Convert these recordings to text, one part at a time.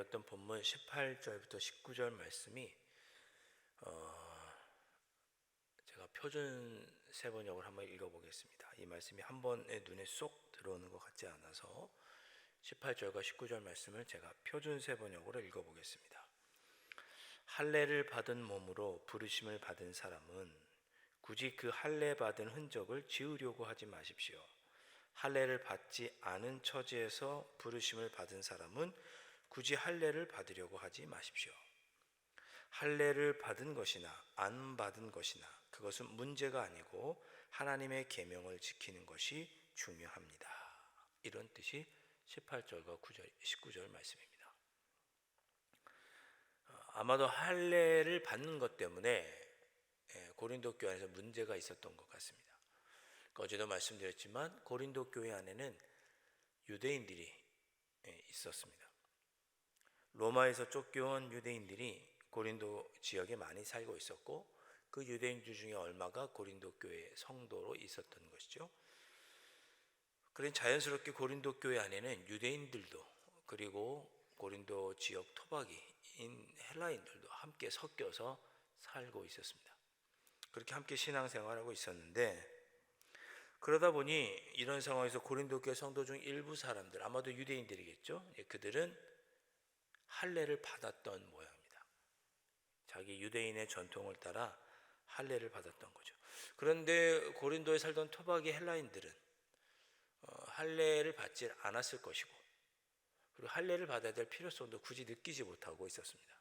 읽었던 본문 18절부터 19절 말씀이 제가 표준 세번역을 한번 읽어보겠습니다. 이 말씀이 한 번에 눈에 쏙 들어오는 것 같지 않아서 18절과 19절 말씀을 제가 표준 세번역으로 읽어보겠습니다. 할례를 받은 몸으로 부르심을 받은 사람은 굳이 그 할례 받은 흔적을 지우려고 하지 마십시오. 할례를 받지 않은 처지에서 부르심을 받은 사람은 굳이 할례를 받으려고 하지 마십시오. 할례를 받은 것이나 안 받은 것이나 그것은 문제가 아니고 하나님의 계명을 지키는 것이 중요합니다. 이런 뜻이 18절과 19절 말씀입니다. 아마도 할례를 받는 것 때문에 고린도 교회 안에서 문제가 있었던 것 같습니다. 어제도 말씀드렸지만 고린도 교회 안에는 유대인들이 있었습니다. 로마에서 쫓겨온 유대인들이 고린도 지역에 많이 살고 있었고 그 유대인들 중에 얼마가 고린도 교회 성도로 있었던 것이죠. 그런 자연스럽게 고린도 교회 안에는 유대인들도 그리고 고린도 지역 토박이인 헬라인들도 함께 섞여서 살고 있었습니다. 그렇게 함께 신앙생활하고 있었는데 그러다 보니 이런 상황에서 고린도 교회 성도 중 일부 사람들, 아마도 유대인들이겠죠. 그들은 할례를 받았던 모양입니다. 자기 유대인의 전통을 따라 할례를 받았던 거죠. 그런데 고린도에 살던 토박이 헬라인들은 할례를 받지 않았을 것이고 그리고 할례를 받아야 될 필요성도 굳이 느끼지 못하고 있었습니다.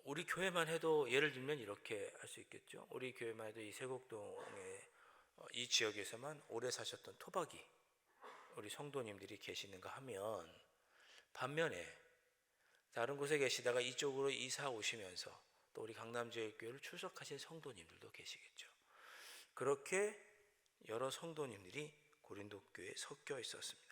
우리 교회만 해도 예를 들면 이렇게 할 수 있겠죠. 우리 교회만 해도 이 세곡동의 이 지역에서만 오래 사셨던 토박이 우리 성도님들이 계시는가 하면 반면에 다른 곳에 계시다가 이쪽으로 이사 오시면서 또 우리 강남제일교회를 출석하신 성도님들도 계시겠죠. 그렇게 여러 성도님들이 고린도 교회에 섞여 있었습니다.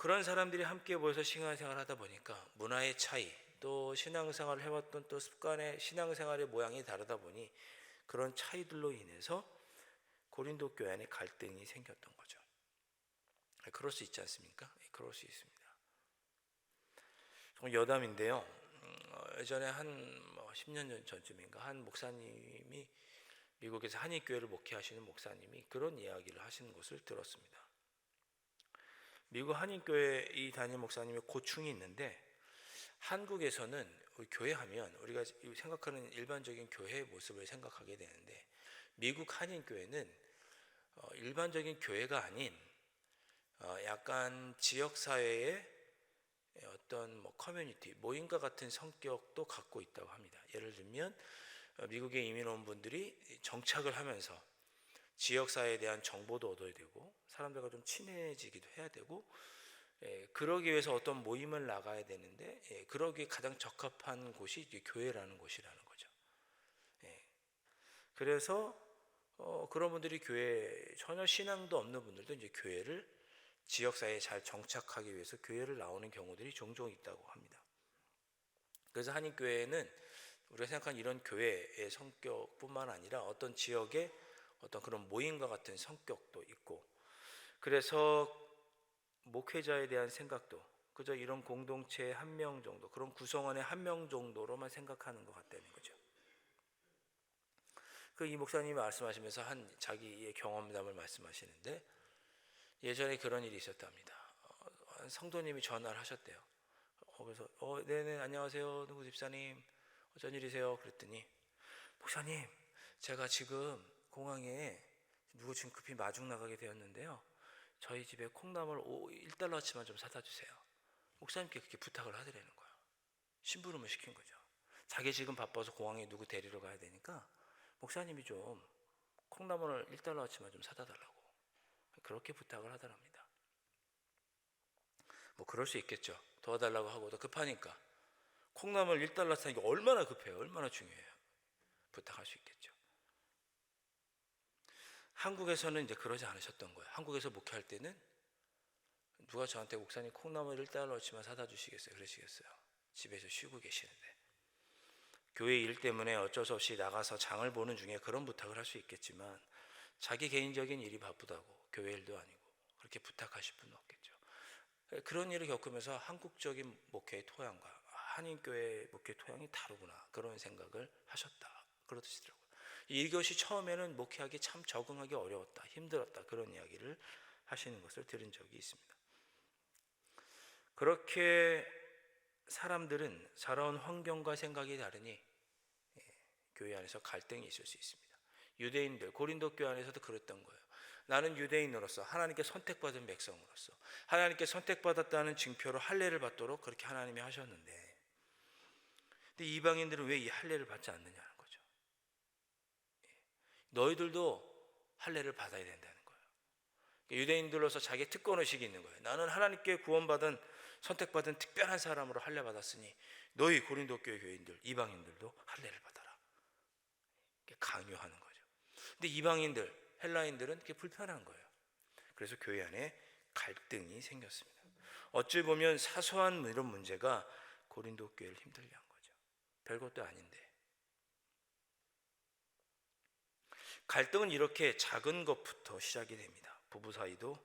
그런 사람들이 함께 모여서 신앙생활을 하다 보니까 문화의 차이, 또 신앙생활을 해왔던 또 습관의 신앙생활의 모양이 다르다 보니 그런 차이들로 인해서 고린도 교회 안에 갈등이 생겼던 거죠. 그럴 수 있지 않습니까? 그럴 수 있습니다. 여담인데요. 예전에 한 10년 전쯤인가 한 목사님이 미국에서 한인교회를 목회하시는 목사님이 그런 이야기를 하시는 것을 들었습니다. 미국 한인교회 이 담임 목사님의 고충이 있는데, 한국에서는 교회 하면 우리가 생각하는 일반적인 교회의 모습을 생각하게 되는데, 미국 한인교회는 일반적인 교회가 아닌 약간 지역사회의 어떤 커뮤니티, 모임과 같은 성격도 갖고 있다고 합니다. 예를 들면 미국에 이민 온 분들이 정착을 하면서 지역사회에 대한 정보도 얻어야 되고 사람들과 좀 친해지기도 해야 되고, 그러기 위해서 어떤 모임을 나가야 되는데, 그러기에 가장 적합한 곳이 교회라는 곳이라는 거죠. 그래서 그런 분들이 교회 전혀 신앙도 없는 분들도 이제 교회를 지역사회에 잘 정착하기 위해서 교회를 나오는 경우들이 종종 있다고 합니다. 그래서 한인교회는 우리가 생각하는 이런 교회의 성격뿐만 아니라 어떤 지역의 어떤 그런 모임과 같은 성격도 있고, 그래서 목회자에 대한 생각도 그저 이런 공동체 한 명 정도, 그런 구성원의 한 명 정도로만 생각하는 것 같다는 거죠. 이 목사님이 말씀하시면서 한 자기의 경험담을 말씀하시는데, 예전에 그런 일이 있었답니다. 성도님이 전화를 하셨대요. 그래서 네네 안녕하세요 누구 집사님 어쩐 일이세요? 그랬더니, 목사님 제가 지금 공항에 누구 지금 급히 마중 나가게 되었는데요, 저희 집에 콩나물 1달러치만 좀 사다 주세요. 목사님께 그렇게 부탁을 하더라는 거예요. 심부름을 시킨 거죠. 자기 지금 바빠서 공항에 누구 데리러 가야 되니까 목사님이 좀 콩나물을 1달러치만 좀 사다 달라고 그렇게 부탁을 하더랍니다. 그럴 수 있겠죠. 도와달라고 하고도 급하니까 콩나물 1달러 사는 게 얼마나 급해요. 얼마나 중요해요. 부탁할 수 있겠죠. 한국에서는 이제 그러지 않으셨던 거예요. 한국에서 목회할 때는 누가 저한테 목사님 콩나물 1달러치만 사다 주시겠어요? 그러시겠어요? 집에서 쉬고 계시는데. 교회 일 때문에 어쩔 수 없이 나가서 장을 보는 중에 그런 부탁을 할 수 있겠지만, 자기 개인적인 일이 바쁘다고 교회 일도 아니고 그렇게 부탁하실 분은 없겠죠. 그런 일을 겪으면서 한국적인 목회의 토양과 한인교회 목회 토양이 다르구나, 그런 생각을 하셨다 그러시더라고요. 이것이 처음에는 목회하기 참 적응하기 어려웠다, 힘들었다, 그런 이야기를 하시는 것을 들은 적이 있습니다. 그렇게 사람들은 살아온 환경과 생각이 다르니 교회 안에서 갈등이 있을 수 있습니다. 유대인들, 고린도 교회 안에서도 그랬던 거예요. 나는 유대인으로서 하나님께 선택받은 백성으로서 하나님께 선택받았다는 증표로 할례를 받도록 그렇게 하나님이 하셨는데, 근데 이방인들은 왜 이 할례를 받지 않느냐는 거죠. 너희들도 할례를 받아야 된다는 거예요. 유대인들로서 자기의 특권의식이 있는 거예요. 나는 하나님께 구원받은 선택받은 특별한 사람으로 할례 받았으니 너희 고린도 교회 교인들, 이방인들도 할례를 받아라, 강요하는 거죠. 근데 이방인들, 헬라인들은 그게 불편한 거예요. 그래서 교회 안에 갈등이 생겼습니다. 어찌 보면 사소한 이런 문제가 고린도 교회를 힘들게 한 거죠. 별것도 아닌데. 갈등은 이렇게 작은 것부터 시작이 됩니다. 부부 사이도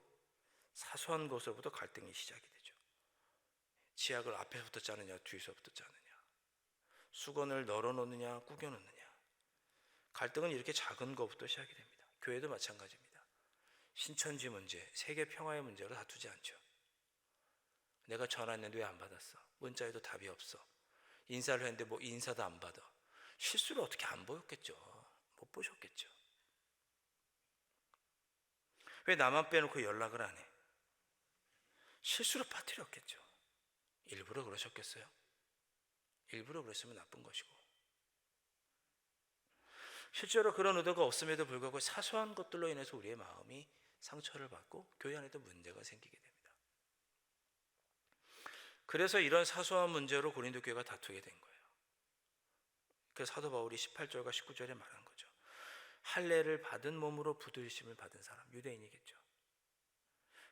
사소한 것으로부터 갈등이 시작이 되죠. 치약을 앞에서부터 짜느냐 뒤에서부터 짜느냐, 수건을 널어놓느냐 구겨놓느냐, 갈등은 이렇게 작은 것부터 시작이 됩니다. 교회도 마찬가지입니다. 신천지 문제, 세계 평화의 문제로 다투지 않죠. 내가 전화했는데 왜 안 받았어? 문자에도 답이 없어. 인사를 했는데 인사도 안 받아. 실수를 어떻게 안 보였겠죠. 못 보셨겠죠. 왜 나만 빼놓고 연락을 안 해? 실수로 빠뜨렸겠죠. 일부러 그러셨겠어요? 일부러 그랬으면 나쁜 것이고, 실제로 그런 의도가 없음에도 불구하고 사소한 것들로 인해서 우리의 마음이 상처를 받고 교회 안에도 문제가 생기게 됩니다. 그래서 이런 사소한 문제로 고린도 교회가 다투게 된 거예요. 그래서 사도 바울이 18절과 19절에 말한 거죠. 할례를 받은 몸으로 부르심을 받은 사람, 유대인이겠죠.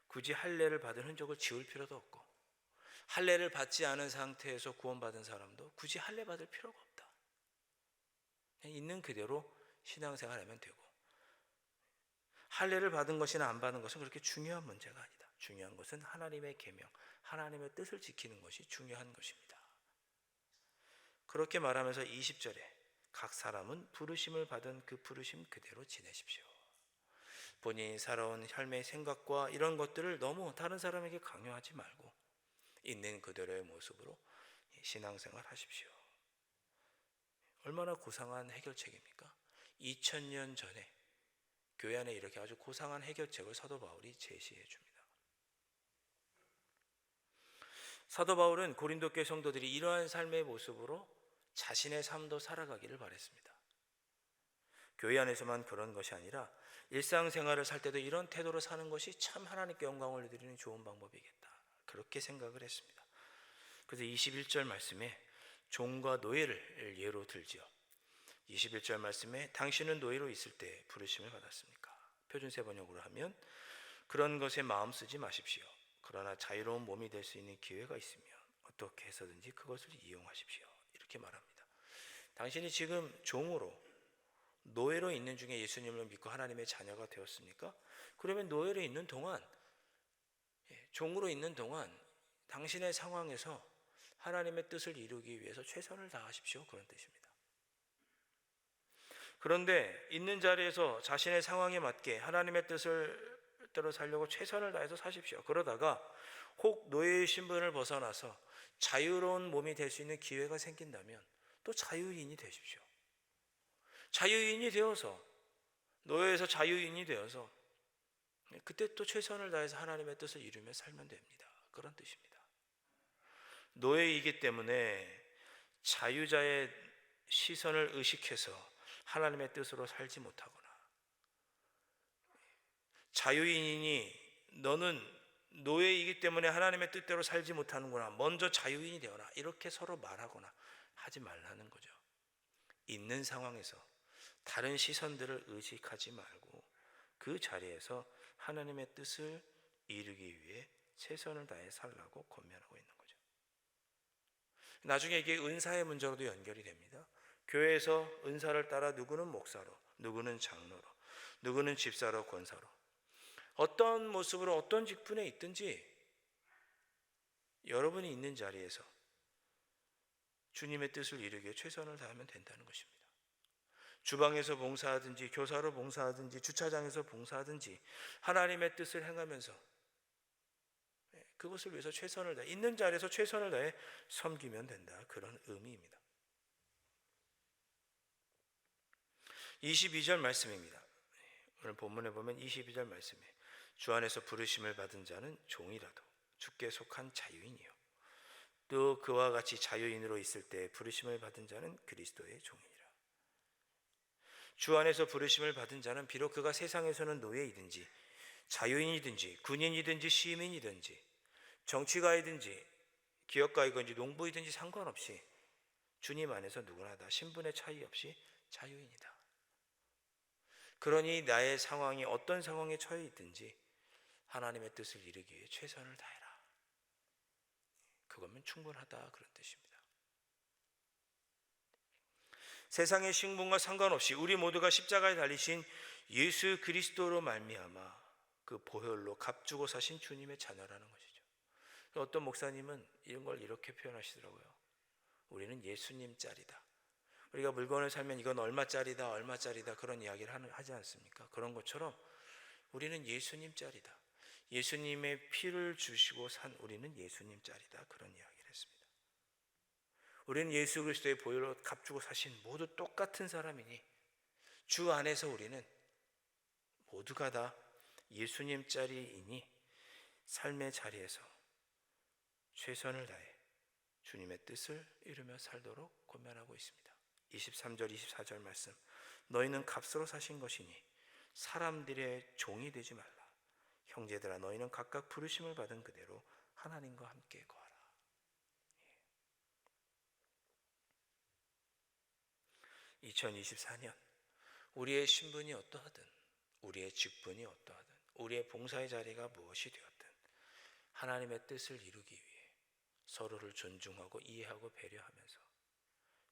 굳이 할례를 받은 흔적을 지울 필요도 없고, 할례를 받지 않은 상태에서 구원받은 사람도 굳이 할례 받을 필요가 없다. 그냥 있는 그대로 신앙생활하면 되고, 할례를 받은 것이나 안 받은 것은 그렇게 중요한 문제가 아니다. 중요한 것은 하나님의 계명, 하나님의 뜻을 지키는 것이 중요한 것입니다. 그렇게 말하면서 20절에 각 사람은 부르심을 받은 그 부르심 그대로 지내십시오. 본인이 살아온 삶의 생각과 이런 것들을 너무 다른 사람에게 강요하지 말고 있는 그대로의 모습으로 신앙생활 하십시오. 얼마나 고상한 해결책입니까? 2000년 전에 교회 안에 이렇게 아주 고상한 해결책을 사도 바울이 제시해 줍니다. 사도 바울은 고린도 교회 성도들이 이러한 삶의 모습으로 자신의 삶도 살아가기를 바랬습니다. 교회 안에서만 그런 것이 아니라 일상생활을 살 때도 이런 태도로 사는 것이 참 하나님께 영광을 드리는 좋은 방법이겠다, 그렇게 생각을 했습니다. 그래서 21절 말씀에 종과 노예를 예로 들지요. 21절 말씀에 당신은 노예로 있을 때 부르심을 받았습니까? 표준세 번역으로 하면 그런 것에 마음 쓰지 마십시오. 그러나 자유로운 몸이 될 수 있는 기회가 있으면 어떻게 해서든지 그것을 이용하십시오, 이렇게 말합니다. 당신이 지금 종으로, 노예로 있는 중에 예수님을 믿고 하나님의 자녀가 되었습니까? 그러면 노예로 있는 동안, 종으로 있는 동안 당신의 상황에서 하나님의 뜻을 이루기 위해서 최선을 다하십시오, 그런 뜻입니다. 그런데 있는 자리에서 자신의 상황에 맞게 하나님의 뜻을 따라 살려고 최선을 다해서 사십시오. 그러다가 혹 노예의 신분을 벗어나서 자유로운 몸이 될 수 있는 기회가 생긴다면 또 자유인이 되십시오. 자유인이 되어서, 노예에서 자유인이 되어서 그때 또 최선을 다해서 하나님의 뜻을 이루며 살면 됩니다, 그런 뜻입니다. 노예이기 때문에 자유자의 시선을 의식해서 하나님의 뜻으로 살지 못하거나, 자유인이니 너는 노예이기 때문에 하나님의 뜻대로 살지 못하는구나, 먼저 자유인이 되어라, 이렇게 서로 말하거나 하지 말라는 거죠. 있는 상황에서 다른 시선들을 의식하지 말고 그 자리에서 하나님의 뜻을 이루기 위해 최선을 다해 살라고 권면하고 있는 거죠. 나중에 이게 은사의 문제로도 연결이 됩니다. 교회에서 은사를 따라 누구는 목사로, 누구는 장로로, 누구는 집사로, 권사로, 어떤 모습으로 어떤 직분에 있든지 여러분이 있는 자리에서 주님의 뜻을 이루기 위해 최선을 다하면 된다는 것입니다. 주방에서 봉사하든지, 교사로 봉사하든지, 주차장에서 봉사하든지 하나님의 뜻을 행하면서 그것을 위해서 최선을 다해, 있는 자리에서 최선을 다해 섬기면 된다, 그런 의미입니다. 22절 말씀입니다. 오늘 본문에 보면 22절 말씀에 주 안에서 부르심을 받은 자는 종이라도 주께 속한 자유인이요, 또 그와 같이 자유인으로 있을 때 부르심을 받은 자는 그리스도의 종이니라. 주 안에서 부르심을 받은 자는 비록 그가 세상에서는 노예이든지 자유인이든지 군인이든지 시민이든지 정치가이든지 기업가이든지 농부이든지 상관없이 주님 안에서 누구나 다 신분의 차이 없이 자유인이다. 그러니 나의 상황이 어떤 상황에 처해 있든지 하나님의 뜻을 이루기 위해 최선을 다해라, 그거면 충분하다, 그런 뜻입니다. 세상의 신분과 상관없이 우리 모두가 십자가에 달리신 예수 그리스도로 말미암아 그 보혈로 값주고 사신 주님의 자녀라는 것이죠. 어떤 목사님은 이런 걸 이렇게 표현하시더라고요. 우리는 예수님 짤이다. 우리가 물건을 살면 이건 얼마짜리다, 얼마짜리다, 그런 이야기를 하지 않습니까? 그런 것처럼 우리는 예수님 짤이다. 예수님의 피를 주시고 산 우리는 예수님 짤이다, 그런 이야기를 했습니다. 우리는 예수 그리스도의 보혈로 값주고 사신 모두 똑같은 사람이니 주 안에서 우리는 모두가 다 예수님 짤이니 삶의 자리에서 최선을 다해 주님의 뜻을 이루며 살도록 권면하고 있습니다. 23절 24절 말씀, 너희는 값으로 사신 것이니 사람들의 종이 되지 말라. 형제들아, 너희는 각각 부르심을 받은 그대로 하나님과 함께 거하라. 2024년 우리의 신분이 어떠하든, 우리의 직분이 어떠하든, 우리의 봉사의 자리가 무엇이 되었든 하나님의 뜻을 이루기 위해 서로를 존중하고 이해하고 배려하면서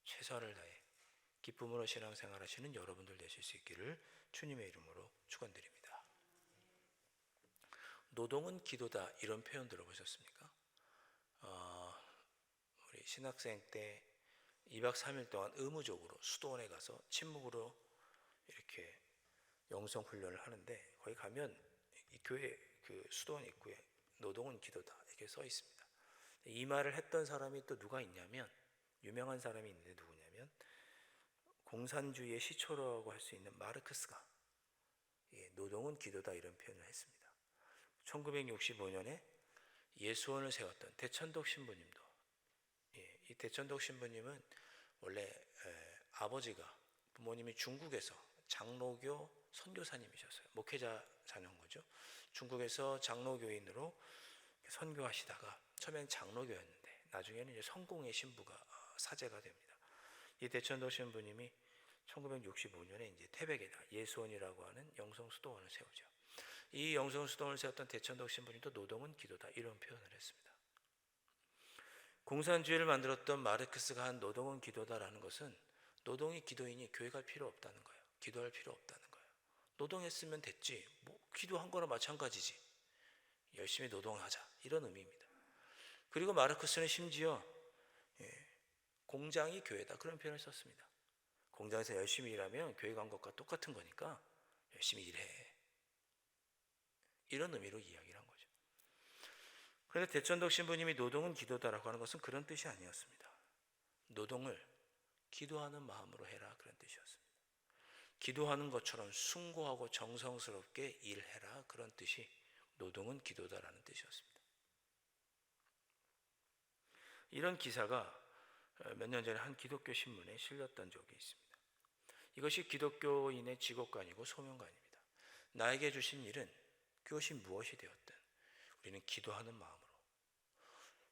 최선을 다해 기쁨으로 신앙생활 하시는 여러분들 되실 수 있기를 주님의 이름으로 축원드립니다. 노동은 기도다, 이런 표현 들어보셨습니까? 우리 신학생 때 2박 3일 동안 의무적으로 수도원에 가서 침묵으로 이렇게 영성 훈련을 하는데, 거기 가면 이 교회 그 수도원 입구에 노동은 기도다 이렇게 써 있습니다. 이 말을 했던 사람이 또 누가 있냐면, 유명한 사람이 있는데 누구냐면 공산주의의 시초라고 할 수 있는 마르크스가 노동은 기도다 이런 표현을 했습니다. 1965년에 예수원을 세웠던 대천독 신부님도, 이 대천독 신부님은 원래 아버지가, 부모님이 중국에서 장로교 선교사님이셨어요. 목회자 자녀인 거죠. 중국에서 장로교인으로 선교하시다가 처음엔 장로교였는데 나중에는 이제 성공의 신부가 사제가 됩니다. 이 대천독 신부님이 1965년에 이제 태백에다 예수원이라고 하는 영성수도원을 세우죠. 이 영성수도원을 세웠던 대천독 신부님도 노동은 기도다 이런 표현을 했습니다. 공산주의를 만들었던 마르크스가 한 노동은 기도다라는 것은 노동이 기도이니 교회 갈 필요 없다는 거예요. 기도할 필요 없다는 거예요. 노동했으면 됐지, 뭐 기도한 거나 마찬가지지, 열심히 노동하자 이런 의미입니다. 그리고 마르크스는 심지어 공장이 교회다 그런 표현을 썼습니다. 공장에서 열심히 일하면 교회 간 것과 똑같은 거니까 열심히 일해, 이런 의미로 이야기를 한 거죠. 그런데 대천독 신부님이 노동은 기도다라고 하는 것은 그런 뜻이 아니었습니다. 노동을 기도하는 마음으로 해라 그런 뜻이었습니다. 기도하는 것처럼 숭고하고 정성스럽게 일해라 그런 뜻이 노동은 기도다라는 뜻이었습니다. 이런 기사가 몇 년 전에 한 기독교 신문에 실렸던 적이 있습니다. 이것이 기독교인의 직업가 아니고 소명가 아닙니다. 나에게 주신 일은 그것이 무엇이 되었든 우리는 기도하는 마음으로,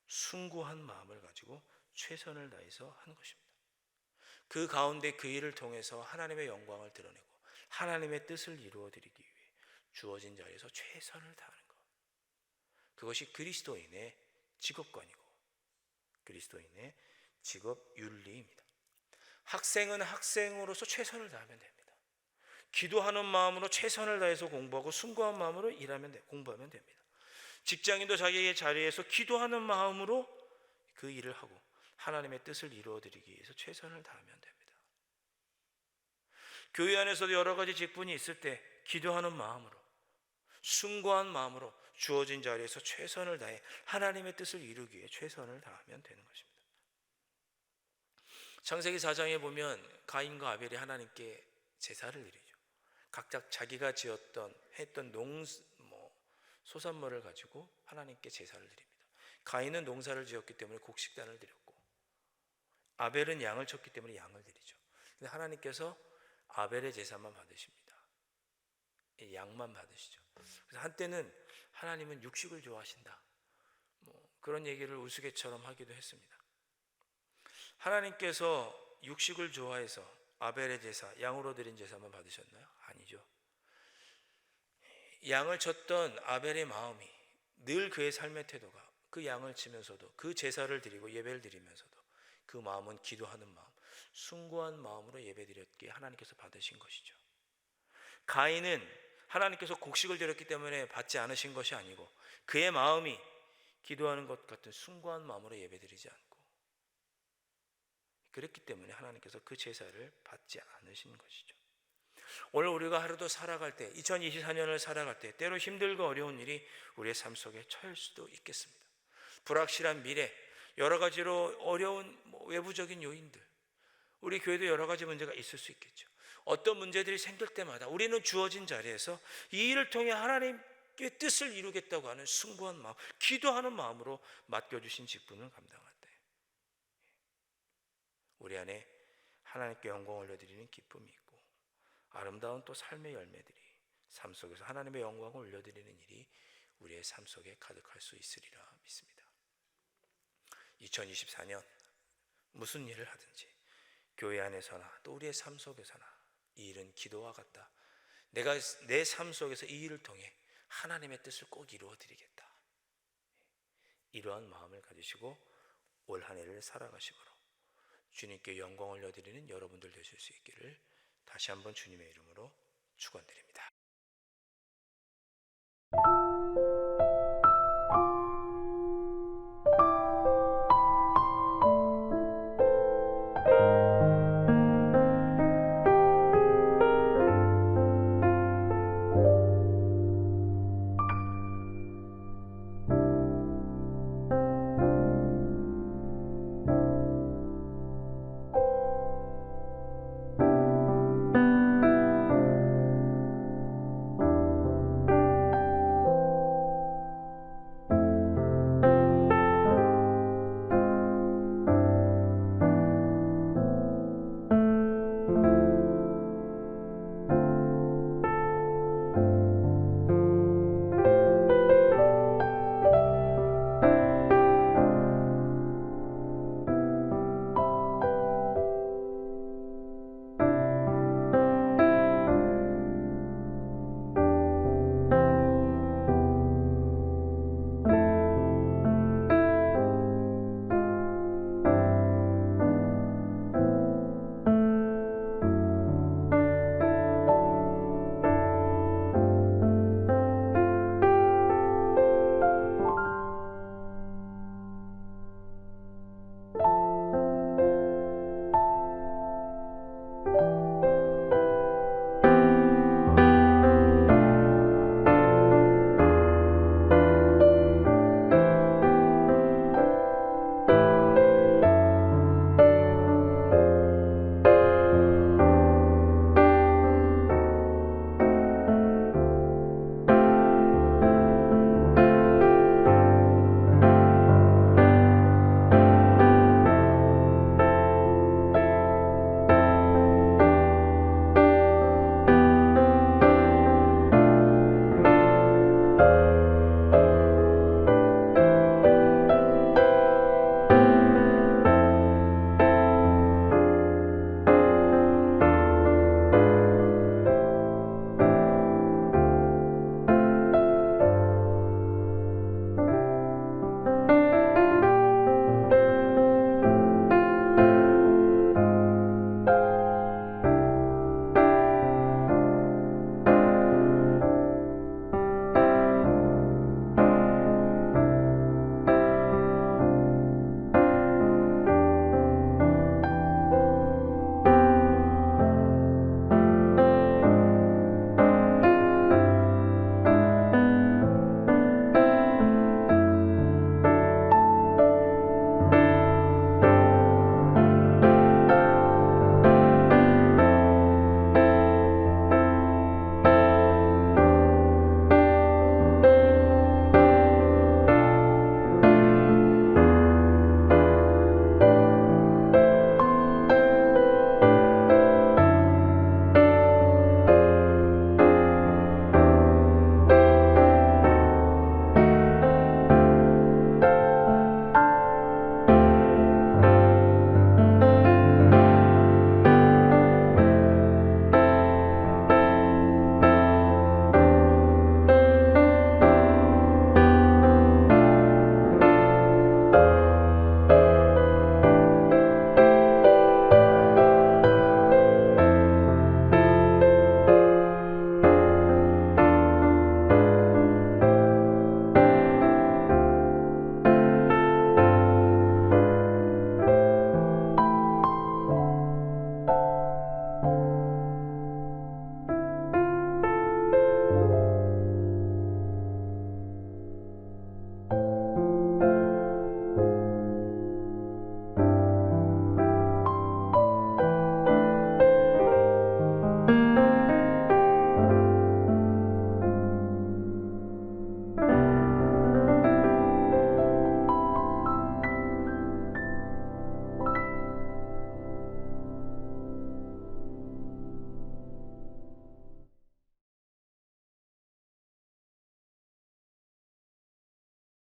숭고한 마음을 가지고 최선을 다해서 하는 것입니다. 그 가운데 그 일을 통해서 하나님의 영광을 드러내고 하나님의 뜻을 이루어 드리기 위해 주어진 자리에서 최선을 다하는 것, 그것이 그리스도인의 직업관이고 그리스도인의 직업 윤리입니다. 학생은 학생으로서 최선을 다하면 됩니다. 기도하는 마음으로 최선을 다해서 공부하고 숭고한 마음으로 공부하면 됩니다. 직장인도 자기의 자리에서 기도하는 마음으로 그 일을 하고 하나님의 뜻을 이루어드리기 위해서 최선을 다하면 됩니다. 교회 안에서도 여러 가지 직분이 있을 때 기도하는 마음으로, 숭고한 마음으로 주어진 자리에서 최선을 다해 하나님의 뜻을 이루기 위해 최선을 다하면 되는 것입니다. 창세기 4장에 보면 가인과 아벨이 하나님께 제사를 드리죠. 각자 자기가 했던 소산물을 가지고 하나님께 제사를 드립니다. 가인은 농사를 지었기 때문에 곡식단을 드렸고, 아벨은 양을 쳤기 때문에 양을 드리죠. 근데 하나님께서 아벨의 제사만 받으십니다. 양만 받으시죠. 그래서 한때는 하나님은 육식을 좋아하신다, 그런 얘기를 우스갯처럼 하기도 했습니다. 하나님께서 육식을 좋아해서 아벨의 제사, 양으로 드린 제사만 받으셨나요? 아니죠. 양을 쳤던 아벨의 마음이, 늘 그의 삶의 태도가 그 양을 치면서도, 그 제사를 드리고 예배를 드리면서도 그 마음은 기도하는 마음, 숭고한 마음으로 예배 드렸기에 하나님께서 받으신 것이죠. 가인은 하나님께서 곡식을 드렸기 때문에 받지 않으신 것이 아니고 그의 마음이 기도하는 것 같은 숭고한 마음으로 예배 드리지 않고, 그랬기 때문에 하나님께서 그 제사를 받지 않으신 것이죠. 오늘 우리가 하루도 살아갈 때, 2024년을 살아갈 때 때로 힘들고 어려운 일이 우리의 삶 속에 처할 수도 있겠습니다. 불확실한 미래, 여러 가지로 어려운 외부적인 요인들, 우리 교회도 여러 가지 문제가 있을 수 있겠죠. 어떤 문제들이 생길 때마다 우리는 주어진 자리에서 이 일을 통해 하나님의 뜻을 이루겠다고 하는 숭고한 마음, 기도하는 마음으로 맡겨주신 직분을 감당할 때 우리 안에 하나님께 영광을 올려드리는 기쁨이 있고 아름다운 또 삶의 열매들이, 삶 속에서 하나님의 영광을 올려드리는 일이 우리의 삶 속에 가득할 수 있으리라 믿습니다. 2024년 무슨 일을 하든지 교회 안에서나 또 우리의 삶 속에서나 이 일은 기도와 같다. 내가 내 삶 속에서 이 일을 통해 하나님의 뜻을 꼭 이루어 드리겠다. 이러한 마음을 가지시고 올 한 해를 살아가시므로 주님께 영광을 올려드리는 여러분들 되실 수 있기를 다시 한번 주님의 이름으로 축원드립니다.